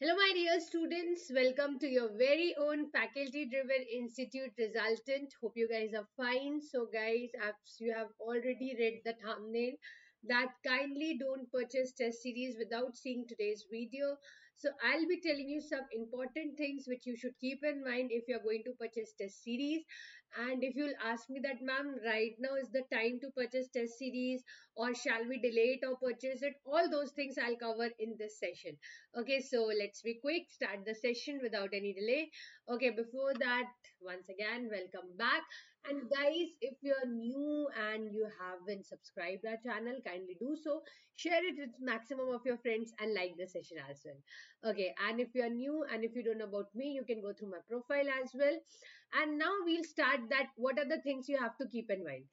Hello, my dear students. Welcome to your very own faculty driven institute resultant. Hope you guys are fine. So, guys, as you have already read the thumbnail, that kindly don't purchase test series without seeing today's video. So, I'll be telling you some important things which you should keep in mind if you're going to purchase test series. And if you'll ask me that, ma'am, right now is the time to purchase test series, or shall we delay it or purchase it? All those things I'll cover in this session. Okay, so let's be quick, start the session without any delay. Okay, before that, once again, welcome back. And guys, if you're new and you haven't subscribed our channel, kindly do so. Share it with maximum of your friends and like the session as well. Okay, and if you're new and if you don't know about me, you can go through my profile as well. And now we'll start that what are the things you have to keep in mind.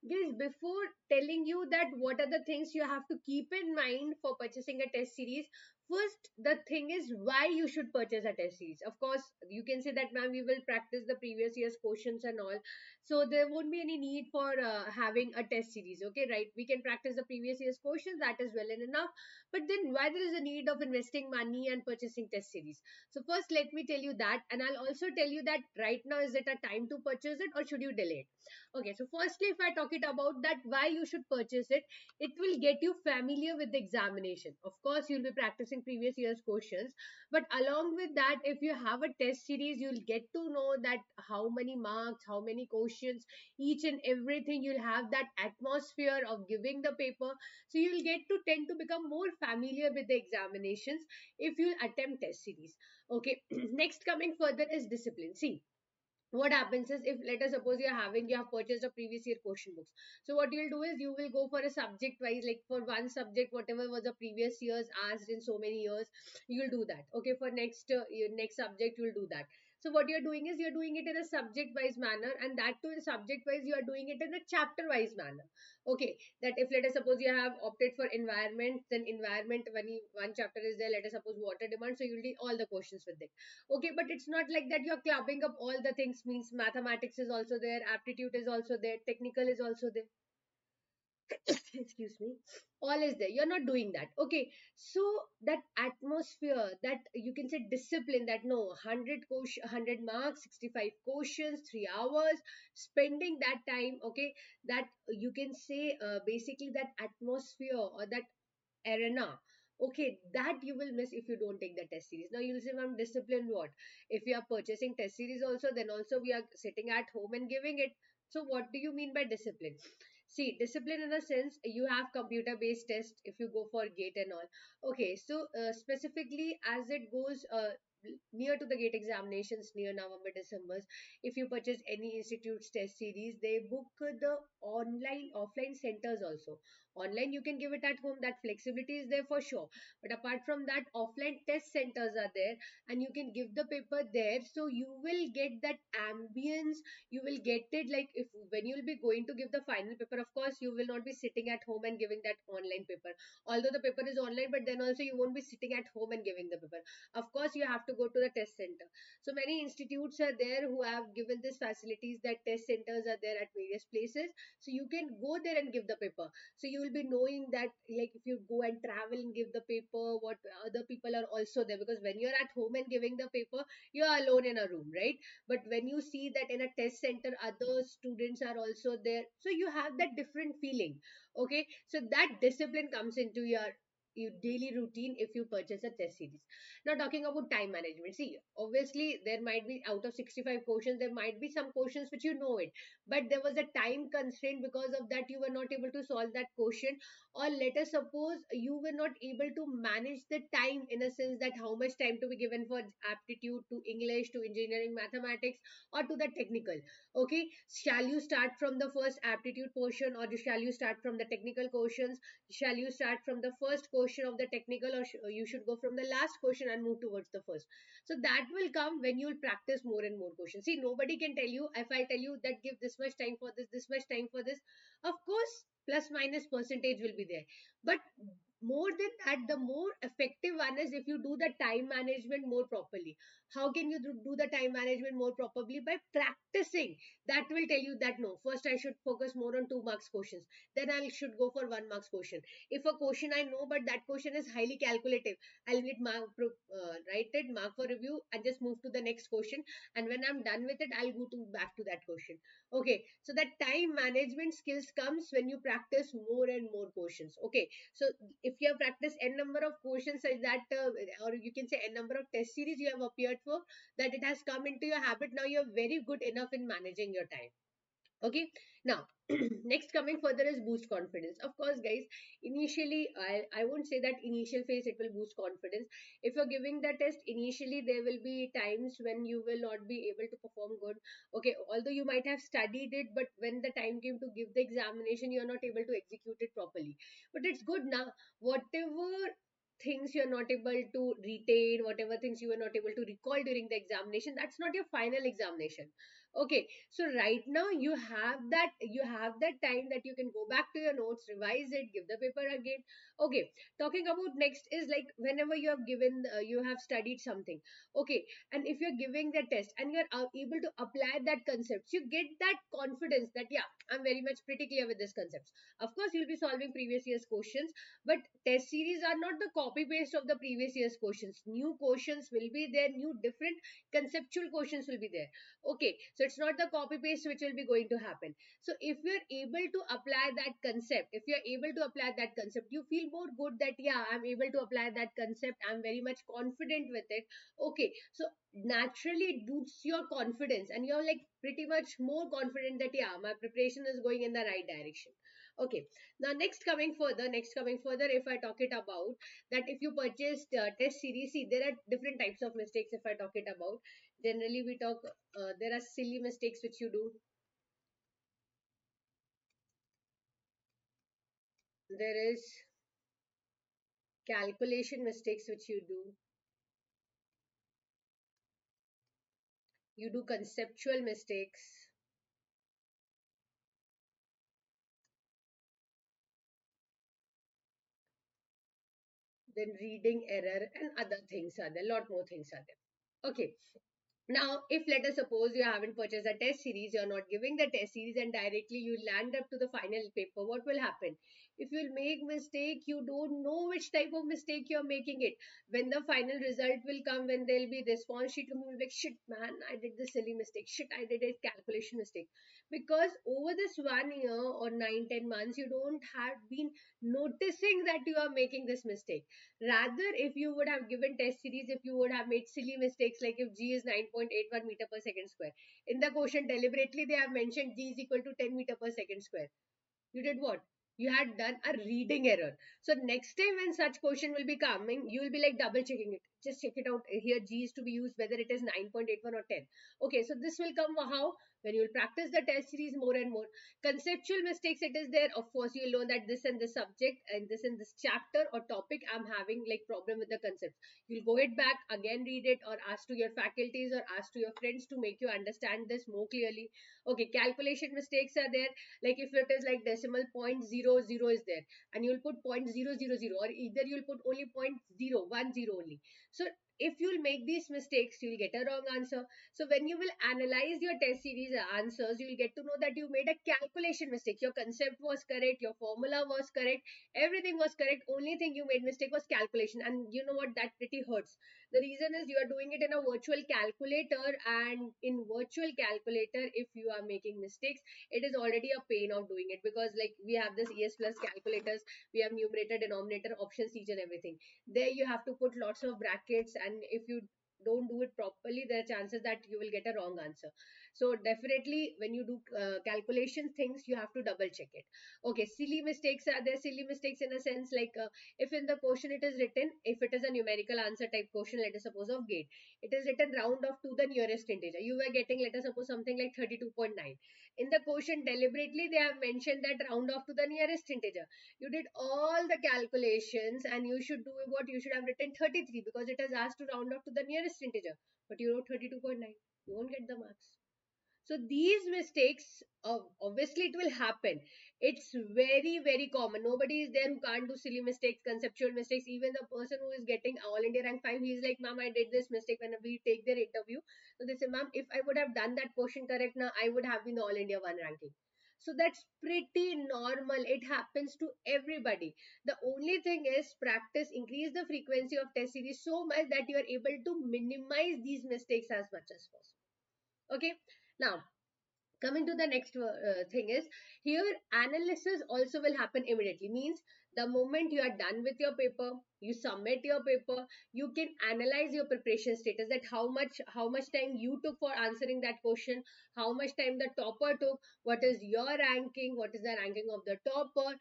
Guys, before telling you that what are the things you have to keep in mind for purchasing a test series, first, the thing is why you should purchase a test series. Of course, you can say that, ma'am, we will practice the previous year's questions and all. So there won't be any need for having a test series. Okay, right? We can practice the previous year's questions. That is well and enough. But then why there is a need of investing money and purchasing test series? So first, let me tell you that. And I'll also tell you that right now, is it a time to purchase it or should you delay it? Okay, so firstly, if I talk it about that, why you should purchase it, it will get you familiar with the examination. Of course, you'll be practicing previous year's questions, but along with that, if you have a test series, you'll get to know that how many marks, how many questions, each and everything. You'll have that atmosphere of giving the paper, so you'll get to tend to become more familiar with the examinations if you attempt test series. Okay, next, coming further is discipline. See, what happens is, if let us suppose you have purchased a previous year question books, so what you'll do is you will go for a subject wise, like for one subject whatever was the previous years asked in so many years, you'll do that. Okay, for next subject you'll do that. So what you're doing is you're doing it in a subject wise manner, and that too in subject wise you are doing it in a chapter wise manner. Okay, that if let us suppose you have opted for environment, then environment, one chapter is there, let us suppose water demand, so you'll do all the questions with it. Okay, but it's not like that you're clubbing up all the things. Means mathematics is also there, aptitude is also there, technical is also there. Excuse me. All is there. You're not doing that. Okay, so that atmosphere, that you can say discipline, that no, 100 marks, 65 questions, 3 hours, spending that time. Okay, that you can say basically that atmosphere or that arena, okay, that you will miss if you don't take the test series. Now you'll say, ma'am, discipline what? If you are purchasing test series also, then also we are sitting at home and giving it. So what do you mean by discipline? See, discipline in a sense, you have computer based test if you go for gate and all. Okay, so specifically as it goes near to the gate examinations, near November, December, if you purchase any institute's test series, they book the online offline centers also. Online you can give it at home, that flexibility is there for sure, but apart from that, offline test centers are there and you can give the paper there. So you will get that ambience, you will get it, like if when you will be going to give the final paper, of course you will not be sitting at home and giving that online paper. Although the paper is online, but then also you won't be sitting at home and giving the paper. Of course you have to go to the test center. So many institutes are there who have given these facilities, that test centers are there at various places, so you can go there and give the paper. So you will be knowing that, like if you go and travel and give the paper, what other people are also there, because when you're at home and giving the paper, you are alone in a room, right? But when you see that in a test center other students are also there, so you have that different feeling. Okay, so that discipline comes into your daily routine if you purchase a test series. Now talking about time management, see, obviously there might be, out of 65 questions, there might be some questions which you know it, but there was a time constraint, because of that you were not able to solve that question. Or let us suppose you were not able to manage the time, in a sense that how much time to be given for aptitude, to English, to engineering, mathematics, or to the technical. Okay, shall you start from the first aptitude portion, or shall you start from the technical questions? Shall you start from the first question of the technical, or you should go from the last question and move towards the first? So that will come when you will practice more and more questions. See, nobody can tell you, if I tell you that give this much time for this much time for this, of course plus minus percentage will be there, but more than that, the more effective one is if you do the time management more properly. How can you do the time management more properly? By practicing. That will tell you that no, first I should focus more on 2 marks questions, then I should go for 1 marks question. If a question I know but that question is highly calculative, I'll need write it, mark for review, and just move to the next question. And when I'm done with it, I'll go to back to that question. Okay, so that time management skills comes when you practice more and more questions. Okay, so if you have practiced n number of questions such that, or you can say n number of test series you have appeared for, that it has come into your habit, now you're very good enough in managing your time. Okay, now next coming further is boost confidence. Of course guys, initially I won't say that initial phase it will boost confidence. If you're giving the test initially, there will be times when you will not be able to perform good. Okay, although you might have studied it, but when the time came to give the examination, you're not able to execute it properly. But it's good now, whatever things you're not able to retain, whatever things you were not able to recall during the examination, that's not your final examination. Okay, so right now you have that time that you can go back to your notes, revise it, give the paper again. Okay, talking about next is like whenever you have given you have studied something. Okay, and if you're giving the test and you're able to apply that concepts, you get that confidence that yeah, I'm very much pretty clear with this concepts. Of course you'll be solving previous year's questions, but test series are not the copy paste of the previous year's questions. New questions will be there, new different conceptual questions will be there. Okay, so it's not the copy paste which will be going to happen. So if you're able to apply that concept, if you're able to apply that concept, you feel more good that yeah, I'm able to apply that concept, I'm very much confident with it. Okay, so naturally it boosts your confidence and you're like pretty much more confident that yeah, my preparation is going in the right direction. Okay, now next coming further, if I talk it about that, if you purchased test series, see there are different types of mistakes. If I talk it about, generally we talk, there are silly mistakes which you do. There is calculation mistakes which you do. You do conceptual mistakes. Then reading error and other things are there. Lot more things are there. Okay. Now, if let us suppose you haven't purchased a test series, you're not giving the test series and directly you land up to the final paper, what will happen? If you'll make mistake, you don't know which type of mistake you're making it. When the final result will come, when there'll be response sheet, you'll be like, shit man, I did this silly mistake. Shit, I did a calculation mistake. Because over this 1 year or 9, 10 months, you don't have been noticing that you are making this mistake. Rather, if you would have given test series, if you would have made silly mistakes, like if G is 9.81 meter per second square, in the question deliberately they have mentioned G is equal to 10 meter per second square. You did what? You had done a reading error. So next time when such question will be coming, you will be like double checking it. Just check it out. Here G is to be used whether it is 9.81 or 10. Okay, so this will come how? When you will practice the test series more and more. Conceptual mistakes, it is there. Of course, you will know that this and this subject and this chapter or topic, I'm having like problem with the concepts. You'll go it back, again read it, or ask to your faculties or ask to your friends to make you understand this more clearly. Okay, calculation mistakes are there, like if it is like decimal point zero zero is there and you'll put point zero zero zero, or either you'll put only point zero one zero only. So if you'll make these mistakes, you'll get a wrong answer. So when you will analyze your test series answers, you'll get to know that you made a calculation mistake. Your concept was correct, your formula was correct, everything was correct, only thing you made mistake was calculation. And you know what, that pretty hurts. The reason is you are doing it in a virtual calculator, and in virtual calculator if you are making mistakes, it is already a pain of doing it, because like we have this ES plus calculators, we have numerator, denominator, options, each and everything. There you have to put lots of brackets, and if you don't do it properly, there are chances that you will get a wrong answer. So definitely when you do calculation things, you have to double check it. Okay, silly mistakes are there. Silly mistakes in a sense like, if in the question it is written, if it is a numerical answer type question, let us suppose of gate, it is written round off to the nearest integer. You were getting, let us suppose, something like 32.9. In the question deliberately they have mentioned that round off to the nearest integer. You did all the calculations and you should do what, you should have written 33 because it has asked to round off to the nearest integer, but you wrote 32.9. You won't get the marks. So these mistakes, obviously it will happen. It's very, very common. Nobody is there who can't do silly mistakes, conceptual mistakes. Even the person who is getting all India rank 5, he's like, ma'am, I did this mistake when we take their interview. So they say, ma'am, if I would have done that question correct now, I would have been the all India 1 ranking. So that's pretty normal. It happens to everybody. The only thing is practice, increase the frequency of test series so much that you are able to minimize these mistakes as much as possible. Okay. Now, coming to the next thing is, here analysis also will happen immediately. Means the moment you are done with your paper, you submit your paper, you can analyze your preparation status, that how much time you took for answering that question, how much time the topper took, what is your ranking, what is the ranking of the topper,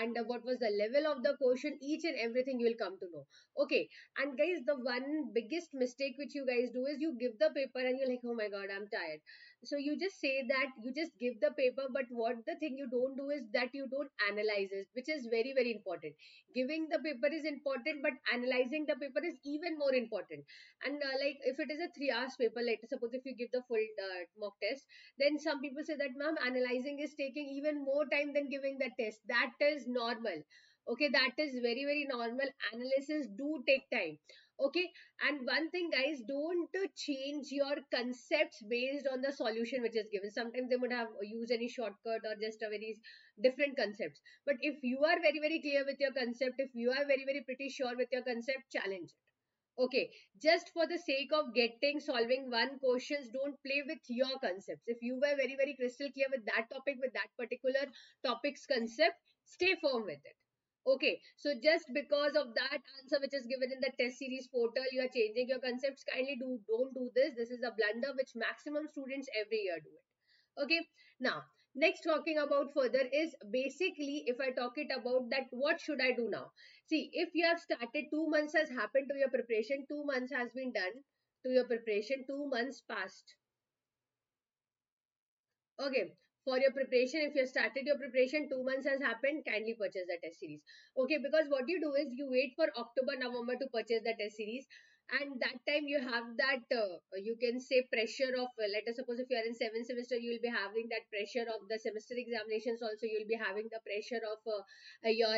and what was the level of the question. Each and everything you will come to know. Okay. And guys, the one biggest mistake which you guys do is you give the paper and you're like, oh my god, I'm tired. So you just say that, you just give the paper, but what the thing you don't do is that you don't analyze it, which is very, very important. Giving the paper is important, but analyzing the paper is even more important. And like if it is a 3 hours paper, like suppose if you give the full mock test, then some people say that, ma'am, analyzing is taking even more time than giving the test. That is normal. Okay, that is very, very normal. Analysis do take time. Okay. And one thing, guys, don't change your concepts based on the solution which is given. Sometimes they would have used any shortcut or just a very different concepts. But if you are very, very clear with your concept, if you are very, very pretty sure with your concept, challenge it. Okay, just for the sake of getting solving one questions, don't play with your concepts. If you were very, very crystal clear with that topic, with that particular topic's concept, stay firm with it. Okay, so just because of that answer which is given in the test series portal, you are changing your concepts. Kindly don't do this. This is a blunder which maximum students every year do it. Okay, now next talking about further is basically, if I talk it about that, what should I do now? See, if you have started, 2 months has happened to your preparation, 2 months has been done to your preparation, 2 months passed. Okay, for your preparation, if you have started your preparation, 2 months has happened, kindly purchase the test series. Okay, because what you do is you wait for October, November to purchase the test series, and that time you have that you can say pressure of let us suppose if you are in 7th semester, you will be having that pressure of the semester examinations. Also, you will be having the pressure of your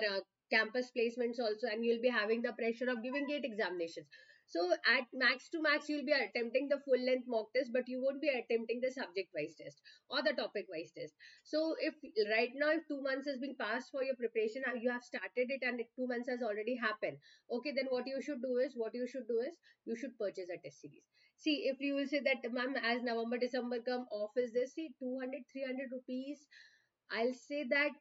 campus placements also, and you will be having the pressure of giving gate examinations. So at max to max, you will be attempting the full length mock test, but you won't be attempting the subject wise test or the topic wise test. So if right now, if 2 months has been passed for your preparation, you have started it and 2 months has already happened. Okay, then what you should do is you should purchase a test series. See, if you will say that, ma'am, as November, December come, off is this, see, 200, 300 rupees. I'll say that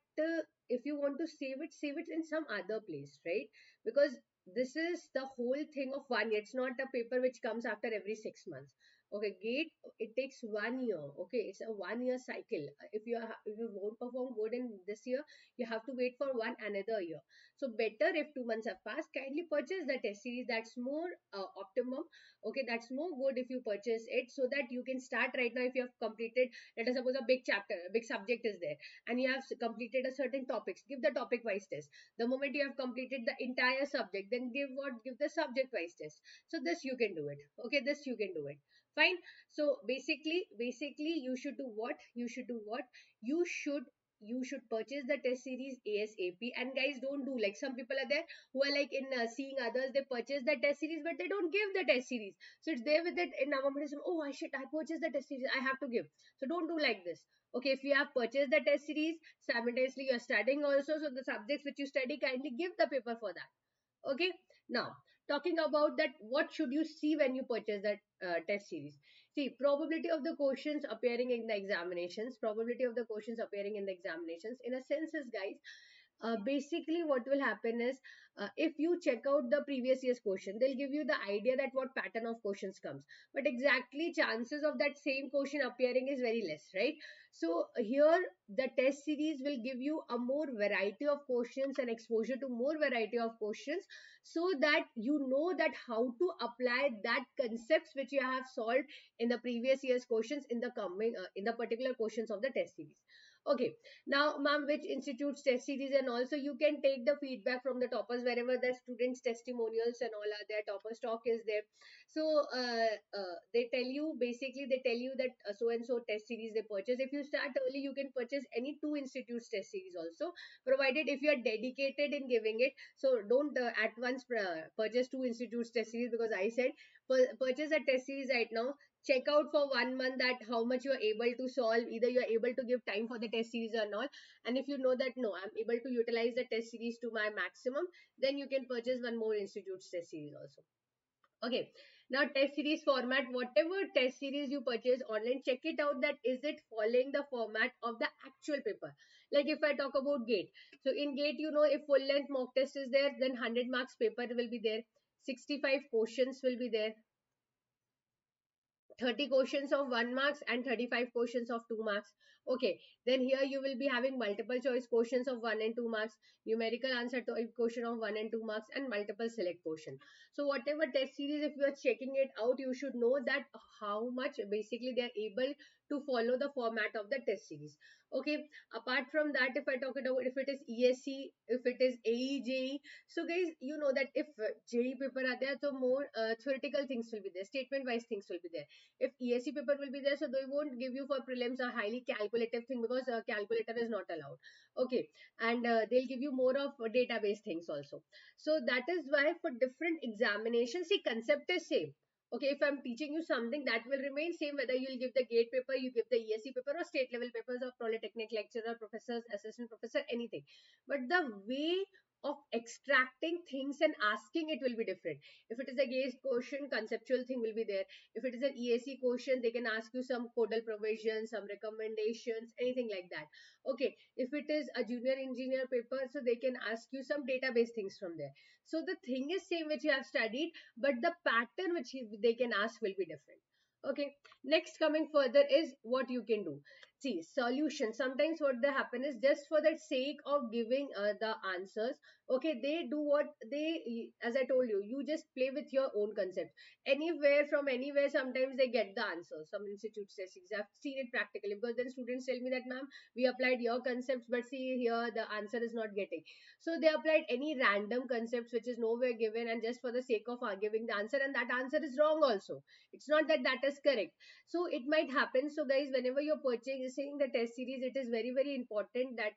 if you want to save it in some other place, right? Because this is the whole thing of 1 year. It's not a paper which comes after every 6 months. Okay, gate, it takes 1 year. Okay, it's a 1 year cycle. If you won't perform good in this year, you have to wait for one another year. So better if 2 months have passed, kindly purchase the test series. That's more optimum. Okay, that's more good if you purchase it, so that you can start right now. If you have completed, let us suppose a big chapter, a big subject is there, and you have completed a certain topics, give the topic wise test. The moment you have completed the entire subject, then give the subject wise test. So this you can do it. Okay, this you can do it. Fine. So basically you should do what? You should purchase the test series ASAP. And guys, don't do like some people are there who are like in seeing others, they purchase the test series but they don't give the test series. So it's there with it in November. Oh, I purchased the test series, I have to give. So don't do like this. Okay, if you have purchased the test series, simultaneously you are studying also, so the subjects which you study, kindly give the paper for that. Okay. Now, talking about that, what should you see when you purchase that test series? See, probability of the questions appearing in the examinations, in a sense is, guys, basically what will happen is, if you check out the previous year's question, they'll give you the idea that what pattern of questions comes, but exactly chances of that same question appearing is very less, right? So here the test series will give you a more variety of questions and exposure to more variety of questions, so that you know that how to apply that concepts which you have solved in the previous year's questions in the coming in the particular questions of the test series. Okay, now, ma'am, which institutes test series, and also you can take the feedback from the toppers wherever the students' testimonials and all are there. Topper stock is there, so they tell you, basically they tell you that so and so test series they purchase. If you start early, you can purchase any two institutes test series also, provided if you are dedicated in giving it. So don't at once purchase two institutes test series, because I said purchase a test series right now, check out for 1 month that how much you are able to solve, either you are able to give time for the test series or not. And if you know that no, I'm able to utilize the test series to my maximum, then you can purchase one more institute's test series also. Okay, now test series format, whatever test series you purchase online, check it out that is it following the format of the actual paper. Like if I talk about gate, so in gate, you know, if full length mock test is there, then 100 marks paper will be there, 65 questions will be there, 30 questions of 1 marks and 35 questions of 2 marks. Okay, then here you will be having multiple choice questions of 1 and 2 marks, numerical answer to a question of 1 and 2 marks, and multiple select question. So whatever test series, if you are checking it out, you should know that how much basically they are able to follow the format of the test series. Okay, apart from that, if I talk about if it is ESC, if it is AE, so guys, you know that if JE paper are there, so more theoretical things will be there, statement wise things will be there. If ESC paper will be there, so they won't give you for prelims a highly calculative thing, because calculator is not allowed. Okay, and they'll give you more of database things also. So that is why for different examinations, see, concept is same. Okay, if I'm teaching you something, that will remain same whether you'll give the gate paper, you give the ESC paper, or state level papers of polytechnic lecturer, professors, assistant professor, anything. But the way of extracting things and asking it will be different. If it is a gate question, conceptual thing will be there. If it is an ESC question, they can ask you some codal provisions, some recommendations, anything like that. Okay, if it is a junior engineer paper, so they can ask you some database things from there. So the thing is same which you have studied, but the pattern which they can ask will be different. Okay, next coming further is what you can do. See, solution. Sometimes what they happen is just for the sake of giving the answers. Okay, they do what they, as I told you, you just play with your own concept anywhere from anywhere. Sometimes they get the answer, some institutes test series, I've seen it practically, because then students tell me that ma'am, we applied your concepts, but see here the answer is not getting. So they applied any random concepts which is nowhere given, and just for the sake of giving the answer, and that answer is wrong also. It's not that that is correct. So it might happen. So guys, whenever you're purchasing the test series, it is very very important that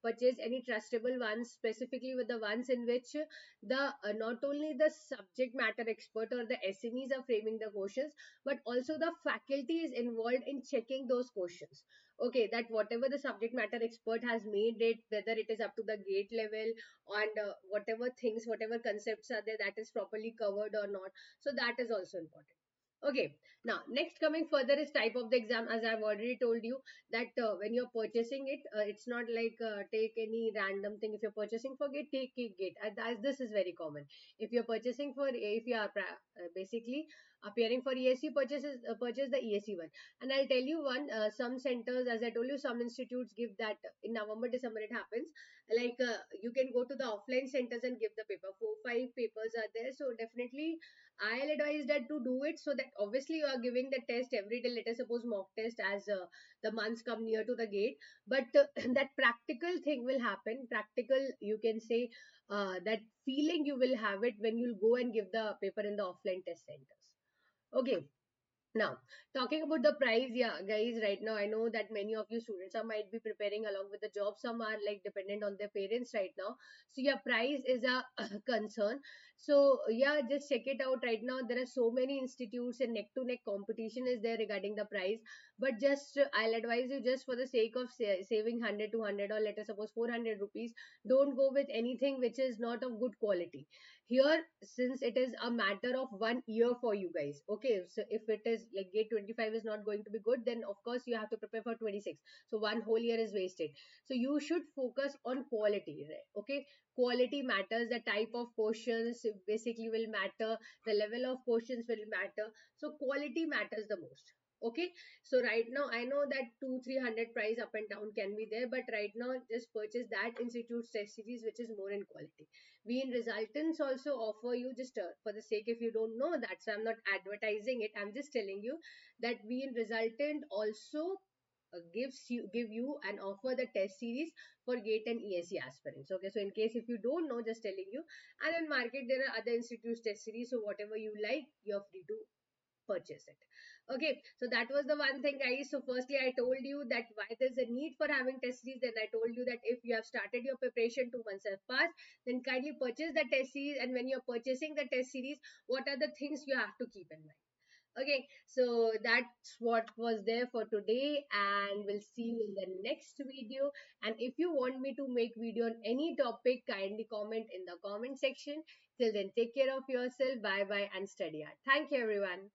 purchase any trustable ones, specifically with the ones in which the not only the subject matter expert or the SMEs are framing the questions, but also the faculty is involved in checking those questions. Okay, that whatever the subject matter expert has made it, whether it is up to the gate level, and whatever things, whatever concepts are there, that is properly covered or not. So that is also important. Okay, now next coming further is type of the exam. As I've already told you that when you're purchasing it, it's not like take any random thing. If you're purchasing for gate, take gate. As this is very common. If you're purchasing for, if you are basically appearing for ESC, purchase the ESC one. And I'll tell you one, some centers, as I told you, some institutes give that in November, December it happens. Like you can go to the offline centers and give the paper. 4, 5 papers are there, so definitely I'll advise that to do it, so that obviously you are giving the test every day. Let us suppose mock test as the months come near to the gate, but that practical thing will happen. Practical, you can say, that feeling you will have it when you'll go and give the paper in the offline test centers. Okay, now, talking about the price, yeah, guys, right now I know that many of you students are might be preparing along with the job. Some are like dependent on their parents right now. So, yeah, price is a concern. So, yeah, just check it out right now. There are so many institutes and neck to neck competition is there regarding the price. But just I'll advise you, just for the sake of saving 100, 200, or let us suppose 400 rupees, don't go with anything which is not of good quality here, since it is a matter of 1 year for you guys. Okay, so if it is like gate 25 is not going to be good, then of course you have to prepare for 26, so one whole year is wasted. So you should focus on quality, right? Okay, quality matters, the type of questions basically will matter, the level of questions will matter, so quality matters the most. Okay, so right now I know that 2 300 price up and down can be there, but right now just purchase that institute's test series which is more in quality. We in Resultants also offer you, just for the sake if you don't know that, so I'm not advertising it, I'm just telling you that we in Resultant also give you and offer the test series for GATE and ESE aspirants. Okay, so in case if you don't know, just telling you. And in market there are other institutes test series, so whatever you like, you're free to purchase it. Okay, so that was the one thing, guys. So firstly I told you that why there's a need for having test series. Then I told you that if you have started your preparation, 2 months have passed, then kindly purchase the test series. And when you're purchasing the test series, what are the things you have to keep in mind? Okay, so that's what was there for today, and we'll see you in the next video. And if you want me to make video on any topic, kindly comment in the comment section. Till then, take care of yourself. Bye bye and study hard. Thank you, everyone.